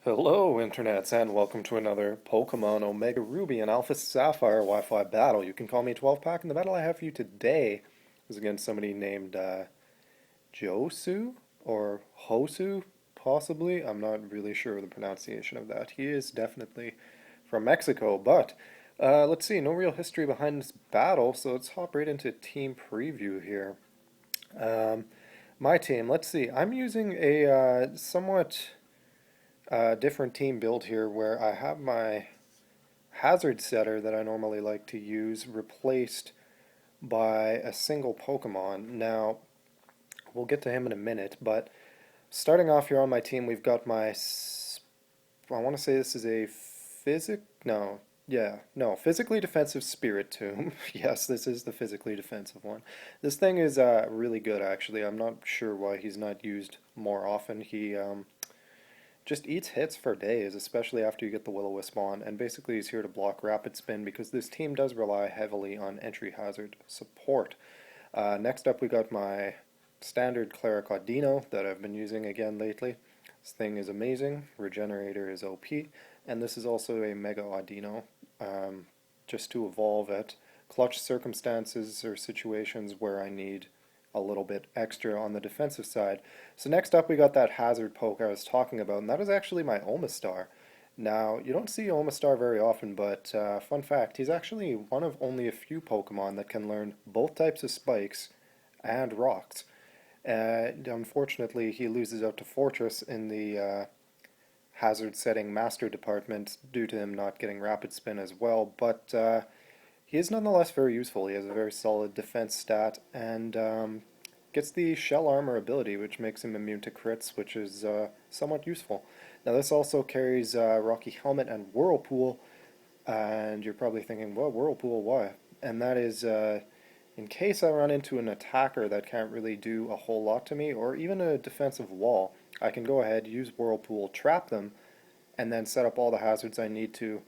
Hello, internets, and welcome to another Pokemon Omega Ruby and Alpha Sapphire Wi-Fi battle. You can call me 12-pack, and the battle I have for you today is against somebody named Josu or Hosu, possibly. I'm not really sure of the pronunciation of that. He is definitely from Mexico, but let's see, no real history behind this battle, so let's hop right into team preview here. Um, my team, let's see, I'm using a somewhat different team build here where I have my hazard setter that I normally like to use replaced by a single Pokemon. Now, we'll get to him in a minute, but starting off here on my team, we've got my. I want to say this is a No. Yeah, no, physically defensive Spirit Tomb. Yes, this is the physically defensive one. This thing is really good, actually. I'm not sure why he's not used more often. He just eats hits for days, especially after you get the Will-O-Wisp on, and basically he's here to block Rapid Spin because this team does rely heavily on entry hazard support. Next up we got my standard Cleric Audino that I've been using again lately. This thing is amazing, Regenerator is OP, and this is also a Mega Audino, just to evolve at clutch circumstances or situations where I need a little bit extra on the defensive side. So next up we got that hazard poke I was talking about, and that is actually my Omastar. Now, you don't see Omastar very often, but fun fact, he's actually one of only a few Pokemon that can learn both types of spikes and rocks. Unfortunately, he loses out to Fortress in the hazard setting master department due to him not getting rapid spin as well, but he is nonetheless very useful. He has a very solid defense stat and gets the shell armor ability, which makes him immune to crits, which is somewhat useful. Now this also carries Rocky Helmet and Whirlpool, and you're probably thinking, well, Whirlpool, why? And that is in case I run into an attacker that can't really do a whole lot to me, or even a defensive wall, I can go ahead, use Whirlpool, trap them, and then set up all the hazards I need to,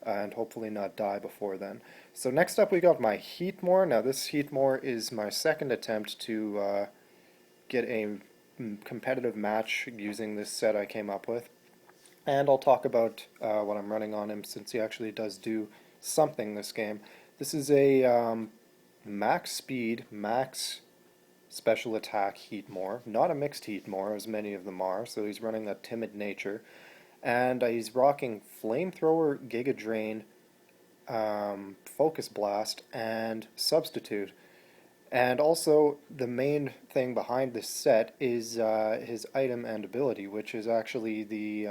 and hopefully not die before then. So next up we got my Heatmor. Now this Heatmor is my second attempt to get a competitive match using this set I came up with. And I'll talk about what I'm running on him since he actually does do something this game. This is a max speed, max special attack Heatmor, not a mixed Heatmor as many of them are, so he's running that timid nature. And he's rocking Flamethrower, Giga Drain, Focus Blast, and Substitute. And also, the main thing behind this set is his item and ability, which is actually the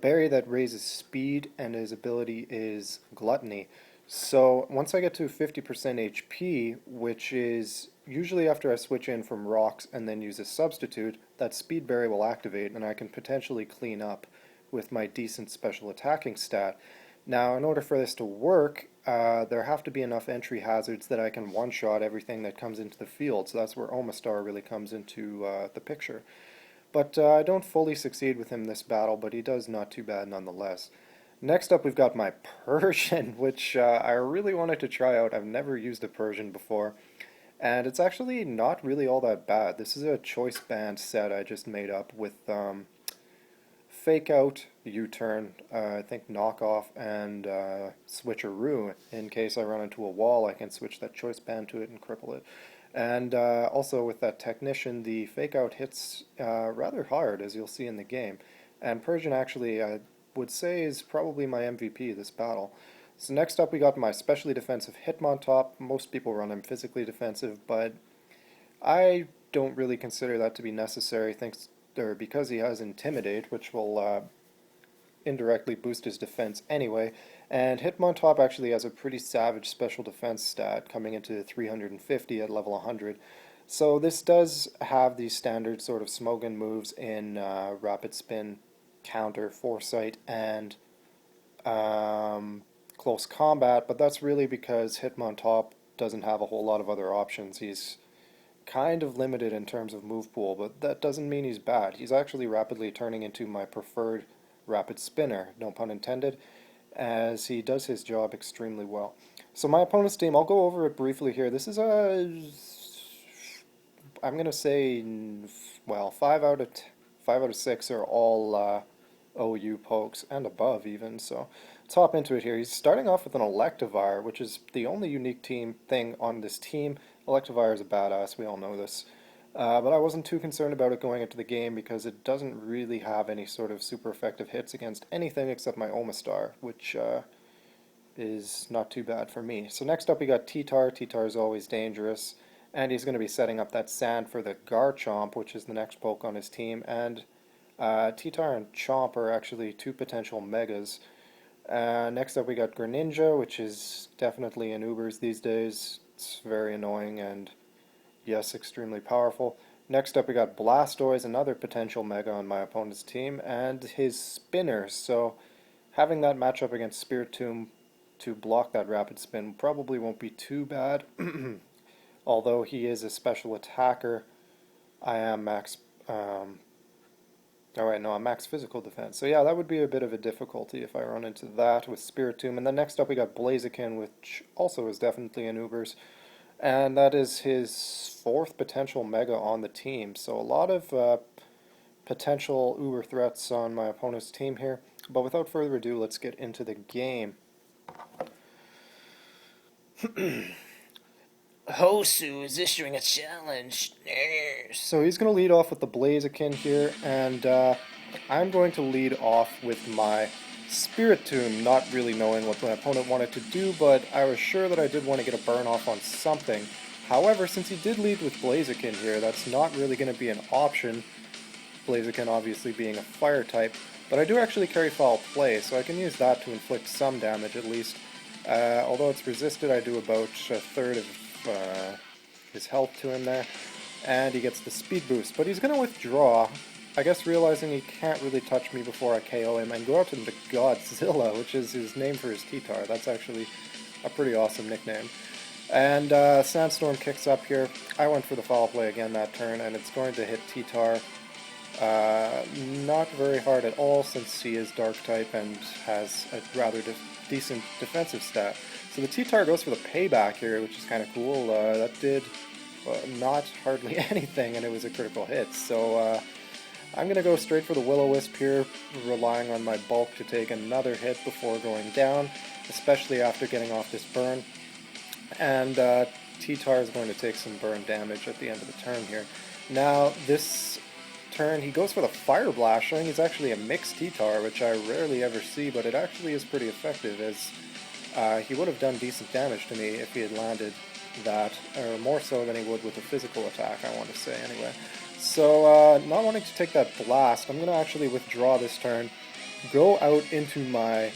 berry that raises speed, and his ability is Gluttony. So once I get to 50% HP, which is usually after I switch in from rocks and then use a substitute, that speed berry will activate and I can potentially clean up with my decent special attacking stat. Now, in order for this to work, there have to be enough entry hazards that I can one-shot everything that comes into the field, so that's where Omastar really comes into the picture. But I don't fully succeed with him this battle, but he does not too bad nonetheless. Next up we've got my Persian, which I really wanted to try out. I've never used a Persian before, and it's actually not really all that bad. This is a choice band set I just made up with Fake Out, U-Turn, I think Knockoff, and Switcheroo. In case I run into a wall, I can switch that choice band to it and cripple it. And also with that Technician, the Fake Out hits rather hard, as you'll see in the game. And Persian actually, I would say, is probably my MVP this battle. So next up we got my specially defensive Hitmontop. Most people run him physically defensive, but I don't really consider that to be necessary because he has Intimidate, which will indirectly boost his defense anyway. And Hitmontop actually has a pretty savage special defense stat coming into 350 at level 100. So this does have these standard sort of Smogon moves in Rapid Spin, Counter, Foresight, and Close Combat, but that's really because Hitmontop doesn't have a whole lot of other options. He's kind of limited in terms of move pool, but that doesn't mean he's bad. He's actually rapidly turning into my preferred rapid spinner, no pun intended, as he does his job extremely well. So my opponent's team, I'll go over it briefly here. This is I'm gonna say, well, 5 out of 6 are all OU pokes, and above even, so let's hop into it here. He's starting off with an Electivire, which is the only unique team thing on this team. Electivire is a badass, we all know this. But I wasn't too concerned about it going into the game because it doesn't really have any sort of super effective hits against anything except my Omastar, which is not too bad for me. So next up we got T-Tar. T-Tar is always dangerous, and he's going to be setting up that sand for the Garchomp, which is the next poke on his team, and T-Tar and Chomp are actually two potential megas. Next up we got Greninja, which is definitely in Ubers these days. It's very annoying and, yes, extremely powerful. Next up we got Blastoise, another potential mega on my opponent's team, and his Spinner. So having that matchup against Spiritomb to block that rapid spin probably won't be too bad. Although he is a special attacker, I am max... oh wait, no, I'm max physical defense. So yeah, that would be a bit of a difficulty if I run into that with Spiritomb. And then next up we got Blaziken, which also is definitely an Ubers. And that is his fourth potential mega on the team. So a lot of potential Uber threats on my opponent's team here. But without further ado, let's get into the game. Hosu is issuing a challenge. So he's going to lead off with the Blaziken here, and I'm going to lead off with my Spiritomb, not really knowing what my opponent wanted to do, but I was sure that I did want to get a burn off on something. However, since he did lead with Blaziken here, that's not really going to be an option, Blaziken obviously being a fire type, but I do actually carry Foul Play, so I can use that to inflict some damage at least. Although it's resisted, I do about a third of his health to him there, and he gets the speed boost. But he's going to withdraw, I guess realizing he can't really touch me before I KO him, and go out to the Godzilla, which is his name for his T-Tar. That's actually a pretty awesome nickname. And Sandstorm kicks up here. I went for the Foul Play again that turn, and it's going to hit T-Tar. Not very hard at all, since he is Dark type and has a rather decent defensive stat. So the T-Tar goes for the payback here, which is kind of cool. That did not hardly anything, and it was a critical hit. So I'm going to go straight for the Will-O-Wisp here, relying on my bulk to take another hit before going down, especially after getting off this burn. And T-Tar is going to take some burn damage at the end of the turn here. Now, this turn, he goes for the Fire Blast, showing he's actually a mixed T-Tar, which I rarely ever see, but it actually is pretty effective, as he would have done decent damage to me if he had landed that, or more so than he would with a physical attack, I want to say anyway. So, not wanting to take that blast, I'm going to actually withdraw this turn, go out into my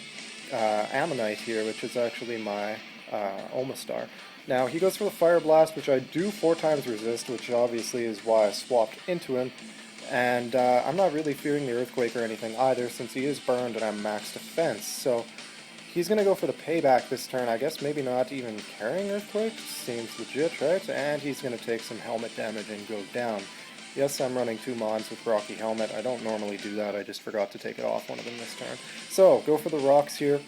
Ammonite here, which is actually my Omastar. Now, he goes for the Fire Blast, which I do 4 times resist, which obviously is why I swapped into him. And I'm not really fearing the Earthquake or anything either, since he is burned and I'm max defense. So he's going to go for the payback this turn. I guess maybe not even carrying Earthquake. Seems legit, right? And he's going to take some helmet damage and go down. Yes, I'm running 2 Mons with Rocky Helmet. I don't normally do that. I just forgot to take it off one of them this turn. So, go for the rocks here.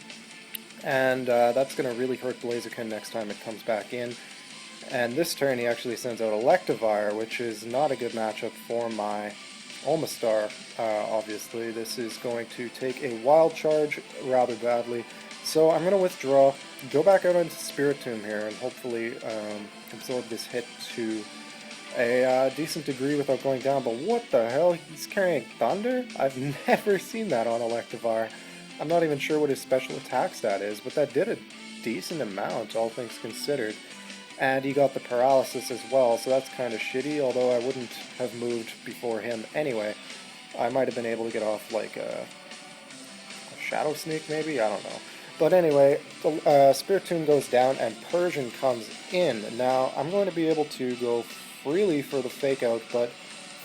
And that's going to really hurt Blaziken next time it comes back in. And this turn he actually sends out Electivire, which is not a good matchup for my Omastar, obviously. This is going to take a Wild Charge rather badly. So I'm going to withdraw, go back out into Spiritomb here, and hopefully absorb this hit to a decent degree without going down. But what the hell? He's carrying Thunder? I've never seen that on Electivire. I'm not even sure what his special attack stat is, but that did a decent amount, all things considered. And he got the paralysis as well, so that's kind of shitty, although I wouldn't have moved before him anyway. I might have been able to get off like a Shadow Sneak maybe? I don't know. But anyway, Spiritomb goes down and Persian comes in. Now, I'm going to be able to go freely for the fake out, but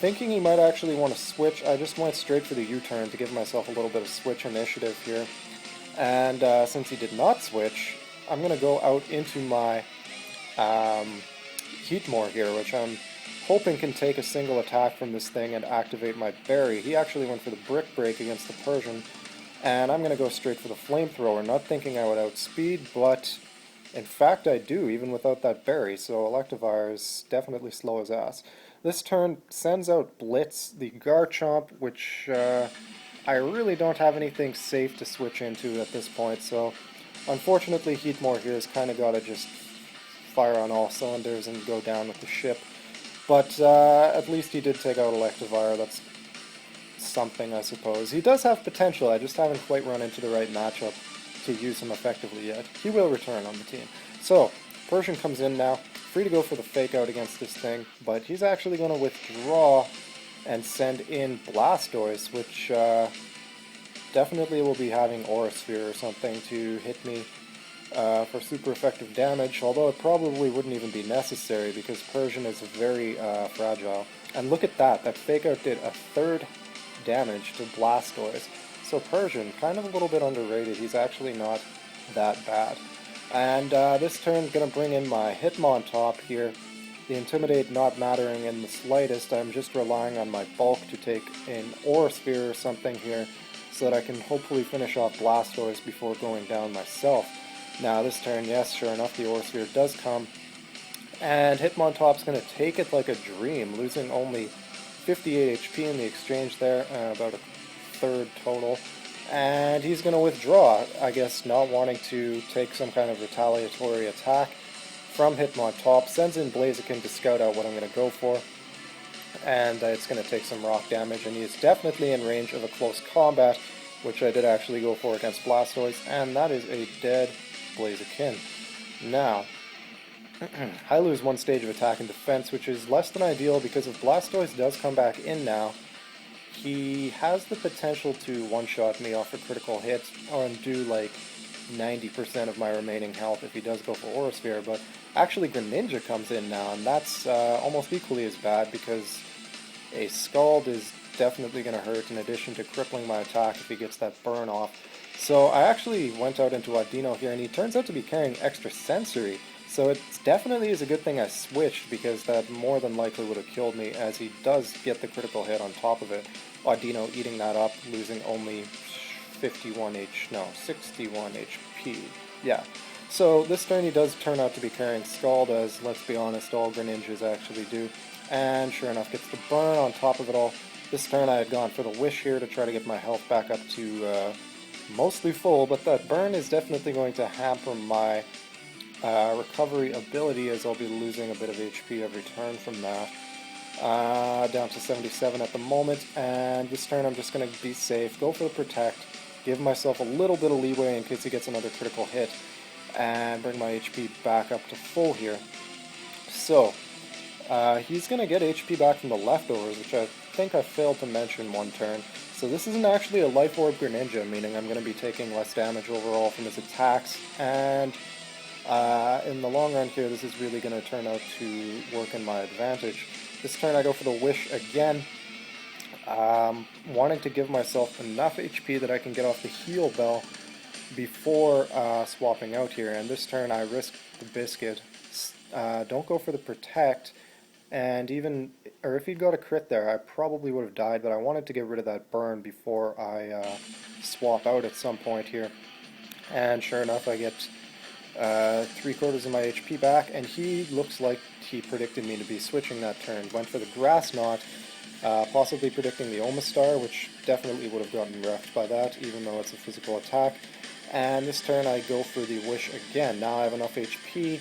thinking he might actually want to switch, I just went straight for the U-turn to give myself a little bit of switch initiative here. And since he did not switch, I'm going to go out into my Heatmor here, which I'm hoping can take a single attack from this thing and activate my berry. He actually went for the Brick Break against the Persian, and I'm going to go straight for the Flamethrower, not thinking I would outspeed, but in fact I do, even without that berry, so Electivire is definitely slow as ass. This turn sends out Blitz, the Garchomp, which I really don't have anything safe to switch into at this point, so unfortunately Heatmor here has kind of got to just fire on all cylinders and go down with the ship. But at least he did take out Electivire. That's something, I suppose. He does have potential. I just haven't quite run into the right matchup to use him effectively yet. He will return on the team. So, Persian comes in now. Free to go for the fake out against this thing, but he's actually going to withdraw and send in Blastoise, which definitely will be having Aura Sphere or something to hit me for super effective damage, although it probably wouldn't even be necessary because Persian is very fragile. And look at that, that fake out did a third damage to Blastoise. So Persian, kind of a little bit underrated, he's actually not that bad. And this turn, going to bring in my Hitmontop here. The Intimidate not mattering in the slightest, I'm just relying on my bulk to take an Aura Sphere or something here so that I can hopefully finish off Blastoise before going down myself. Now this turn, yes, sure enough, the Aura Sphere does come, and Hitmontop's going to take it like a dream, losing only 58 HP in the exchange there, about a third total. And he's going to withdraw, I guess not wanting to take some kind of retaliatory attack from Hitmontop, sends in Blaziken to scout out what I'm going to go for, and it's going to take some rock damage, and he's definitely in range of a close combat, which I did actually go for against Blastoise, and that is a dead Blaziken. Now, I lose one stage of attack and defense, which is less than ideal because if Blastoise does come back in now, he has the potential to one-shot me off a critical hit or undo like 90% of my remaining health if he does go for Aura Sphere, but actually Greninja comes in now, and that's almost equally as bad because a Scald is definitely going to hurt in addition to crippling my attack if he gets that burn off. So I actually went out into Audino here, and he turns out to be carrying extra sensory, so it definitely is a good thing I switched because that more than likely would have killed me as he does get the critical hit on top of it. Audino eating that up, losing only 61 HP. Yeah. So this turn he does turn out to be carrying Scald, as let's be honest, all Greninjas actually do. And sure enough, gets the burn on top of it all. This turn I had gone for the Wish here to try to get my health back up to mostly full, but that burn is definitely going to hamper my recovery ability, as I'll be losing a bit of HP every turn from that. Down to 77 at the moment, and this turn I'm just going to be safe, go for the Protect, give myself a little bit of leeway in case he gets another critical hit, and bring my HP back up to full here. So, he's going to get HP back from the leftovers, which I think I failed to mention one turn. So this isn't actually a Life Orb Greninja, meaning I'm going to be taking less damage overall from his attacks, and in the long run here, this is really going to turn out to work in my advantage. This turn I go for the Wish again, wanting to give myself enough HP that I can get off the Heal Bell before swapping out here, and this turn I risk the Biscuit. Don't go for the Protect, and even, or if he'd got a crit there, I probably would have died, but I wanted to get rid of that burn before I swap out at some point here. And sure enough, I get 3/4 of my HP back, and he looks like he predicted me to be switching that turn. Went for the Grass Knot, possibly predicting the Omastar, which definitely would have gotten wrecked by that, even though it's a physical attack. And this turn I go for the Wish again. Now I have enough HP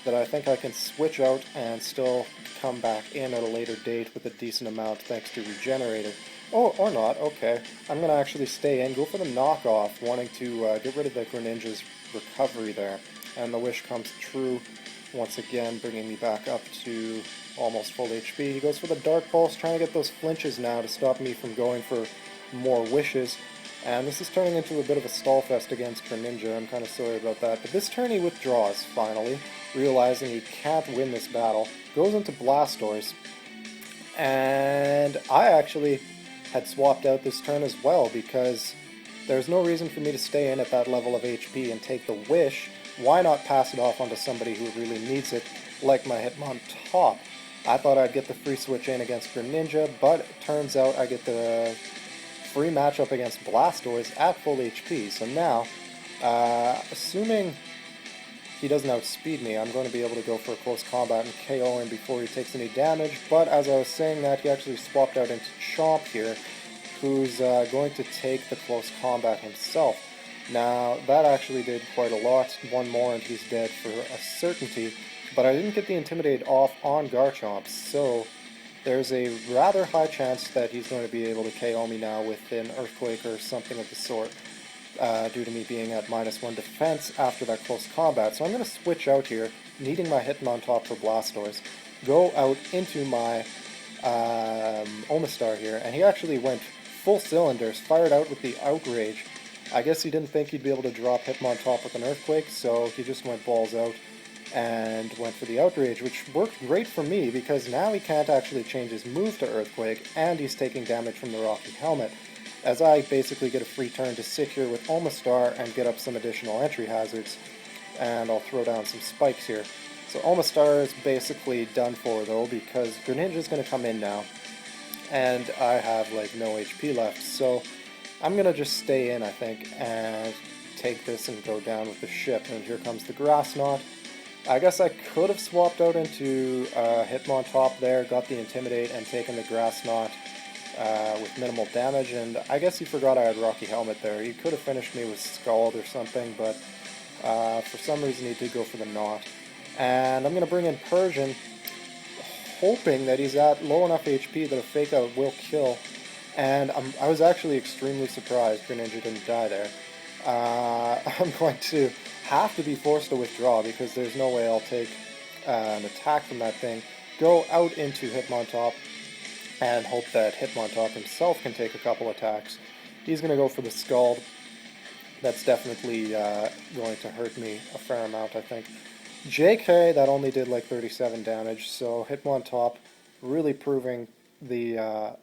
that I think I can switch out and still come back in at a later date with a decent amount thanks to Regenerator. Oh, or not, okay. I'm going to actually stay in, go for the knockoff, wanting to get rid of the Greninja's recovery there. And the Wish comes true once again, bringing me back up to almost full HP. He goes for the Dark Pulse, trying to get those flinches now to stop me from going for more wishes. And this is turning into a bit of a stall fest against Greninja. I'm kind of sorry about that. But this turn he withdraws, finally, realizing he can't win this battle. Goes into Blastoise. And I actually had swapped out this turn as well, because there's no reason for me to stay in at that level of HP and take the Wish. Why not pass it off onto somebody who really needs it, like my Hitmontop? I thought I'd get the free switch in against Greninja, but it turns out I get the free matchup against Blastoise at full HP. So now, assuming he doesn't outspeed me, I'm going to be able to go for a close combat and KO him before he takes any damage. But as I was saying that, he actually swapped out into Chomp here, who's going to take the close combat himself. Now, that actually did quite a lot. One more and he's dead for a certainty. But I didn't get the Intimidate off on Garchomp, so there's a rather high chance that he's going to be able to KO me now with an Earthquake or something of the sort, due to me being at -1 defense after that close combat. So I'm going to switch out here, needing my Hitmontop for Blastoise, go out into my Omastar here, and he actually went full cylinders, fired out with the Outrage. I guess he didn't think he'd be able to drop Hitmontop with an Earthquake, so he just went balls out and went for the Outrage, which worked great for me because now he can't actually change his move to Earthquake, and he's taking damage from the Rocky Helmet, as I basically get a free turn to sit here with Omastar and get up some additional entry hazards, and I'll throw down some spikes here. So Omastar is basically done for though, because Greninja's going to come in now, and I have like no HP left, so I'm going to just stay in, I think, and take this and go down with the ship. And here comes the Grass Knot. I guess I could have swapped out into Hitmontop there, got the Intimidate, and taken the Grass Knot with minimal damage, and I guess he forgot I had Rocky Helmet there. He could have finished me with Scald or something, but for some reason he did go for the Knot. And I'm going to bring in Persian, hoping that he's at low enough HP that a Fake Out will kill. And I was actually extremely surprised Greninja didn't die there. I'm going to have to be forced to withdraw because there's no way I'll take an attack from that thing. Go out into Hitmontop and hope that Hitmontop himself can take a couple attacks. He's going to go for the Scald. That's definitely going to hurt me a fair amount, I think. JK, that only did like 37 damage, so Hitmontop really proving the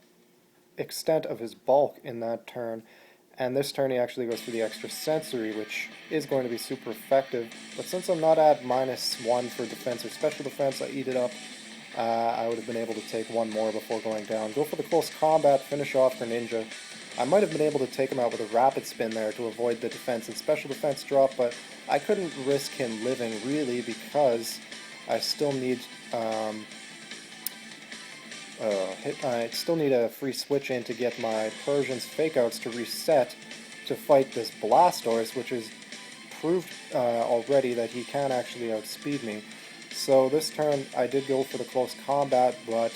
extent of his bulk in that turn. And this turn he actually goes for the extra sensory, which is going to be super effective. But since I'm not at -1 for defense or special defense, I eat it up. I would have been able to take one more before going down. Go for the close combat, finish off Greninja. I might have been able to take him out with a rapid spin there to avoid the defense and special defense drop, but I couldn't risk him living really because I still need I still need a free switch in to get my Persian's Fake Outs to reset to fight this Blastoise, which has proved already that he can actually outspeed me. So this turn I did go for the close combat, but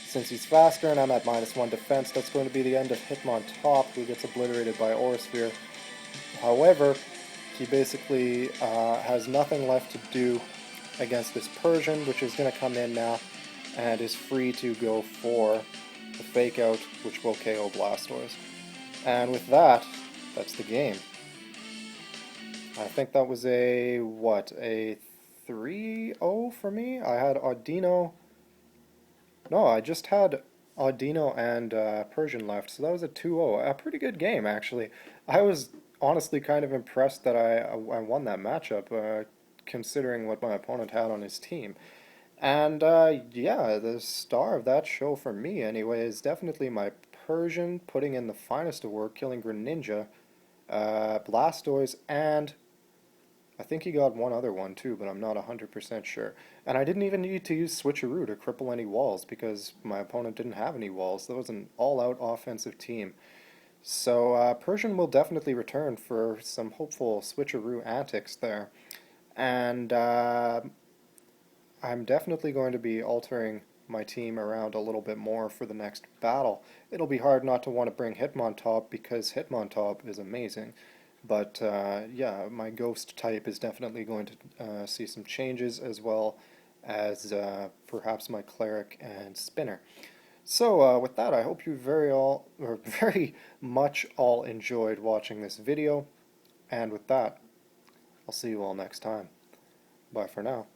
since he's faster and I'm at -1 defense, that's going to be the end of Hitmontop, who gets obliterated by Aura Sphere. However, he basically has nothing left to do against this Persian, which is going to come in now and is free to go for the Fake Out, which will KO Blastoise. And with that, that's the game. I think that was a, what, a 3-0 for me? I had Audino. No, I just had Audino and Persian left, so that was a 2-0. A pretty good game, actually. I was honestly kind of impressed that I won that matchup, considering what my opponent had on his team. And yeah, the star of that show for me, anyway, is definitely my Persian putting in the finest of work, killing Greninja, Blastoise, and I think he got one other one too, but I'm not 100% sure. And I didn't even need to use Switcheroo to cripple any walls because my opponent didn't have any walls. That was an all-out offensive team. So Persian will definitely return for some hopeful Switcheroo antics there. And I'm definitely going to be altering my team around a little bit more for the next battle. It'll be hard not to want to bring Hitmontop because Hitmontop is amazing. But yeah, my Ghost type is definitely going to see some changes, as well as perhaps my Cleric and Spinner. So with that, I hope you very much all enjoyed watching this video. And with that, I'll see you all next time. Bye for now.